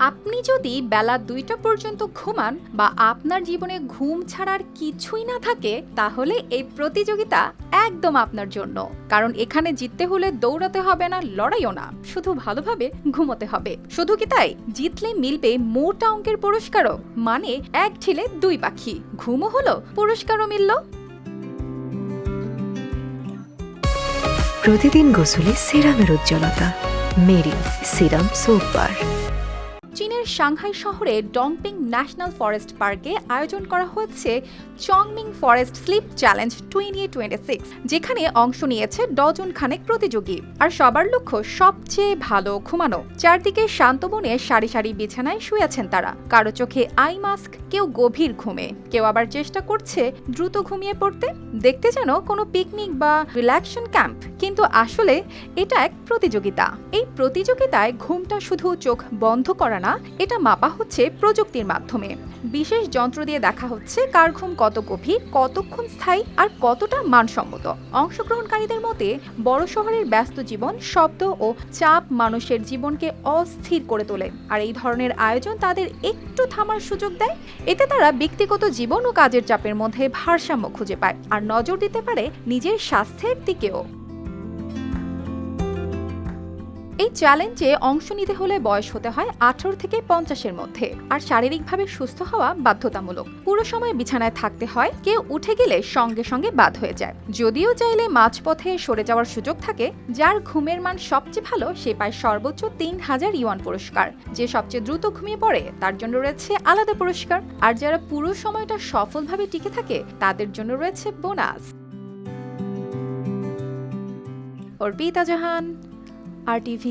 আপনি যদি বেলা ২টা পর্যন্ত ঘুমান বা আপনার জীবনে ঘুম ছাড়ার কিছুই না থাকে, তাহলে এই প্রতিযোগিতা একদম আপনার জন্য। কারণ এখানে জিততে হলে দৌড়াতে হবে না, লড়াইও না, শুধু ভালোভাবে ঘুমোতে হবে। শুধু কি তাই, জিতলে মিলবে মোটা অঙ্কের পুরস্কারও। মানে এক ঢিলে দুই পাখি, ঘুমও হলো, পুরস্কারও মিলল। প্রতিদিন গোসলে সিরামের উজ্জ্বলতা। মেরি সিরাম সোপ বার। চীনের সাংহাই শহরে ডংপিং ন্যাশনাল ফরেস্ট পার্কে আয়োজন করা হয়েছে চংমিং ফরেস্ট স্লিপ চ্যালেঞ্জ 2026, যেখানে অংশ নিয়েছে ডজন খানেক প্রতিযোগী। আর সবার লক্ষ্য সবচেয়ে ভালো ঘুমানো। চারদিকে শান্ত মনে সারি সারি বিছানায় শুয়ে আছেন তারা। কারো চোখে আই মাস্ক, কেউ গভীর ঘুমে, কেউ আবার চেষ্টা করছে দ্রুত ঘুমিয়ে পড়তে। দেখতে যেন কোনো পিকনিক বা রিল্যাক্সেশন ক্যাম্প, কিন্তু আসলে এটা এক প্রতিযোগিতা। এই প্রতিযোগিতায় ঘুমটা শুধু চোখ বন্ধ করা না, এটা মাপা হচ্ছে প্রযুক্তির মাধ্যমে। বিশেষ যন্ত্র দিয়ে দেখা হচ্ছে কার ঘুম কত গভীর, কতক্ষণ স্থায়ী আর কতটা মানসম্মত। অংশগ্রহণকারীদের মতে বড় শহরের ব্যস্ত জীবন, শব্দ ও চাপ মানুষের জীবনকে অস্থির করে তোলে। আর এই ধরনের আয়োজন তাদের একটু থামার সুযোগ দেয়। এতে তারা ব্যক্তিগত জীবন ও কাজের চাপের মধ্যে ভারসাম্য খুঁজে পায় আর নজর দিতে পারে নিজের স্বাস্থ্যের দিকেও। এই চ্যালেঞ্জে অংশ নিতে হলে বয়স হতে হয় 18 থেকে 50-এর মধ্যে, আর শারীরিকভাবে সুস্থ হওয়া বাধ্যতামূলক। পুরো সময় বিছানায় থাকতে হয়, কেউ উঠে গেলে সঙ্গে সঙ্গে বাদ হয়ে যায়। যদিও চাইলে মাঝপথে সরে যাওয়ার সুযোগ থাকে। যার ঘুমের মান সবচেয়ে ভালো সে পায় সর্বোচ্চ 3000 ইউয়ান পুরস্কার। যে সবচেয়ে দ্রুত ঘুমিয়ে পড়ে তার জন্য রয়েছে আলাদা পুরস্কার। আর যারা পুরো সময়টা সফলভাবে টিকে থাকে তাদের জন্য রয়েছে বোনাস। অর্পিতা জাহান, RTV।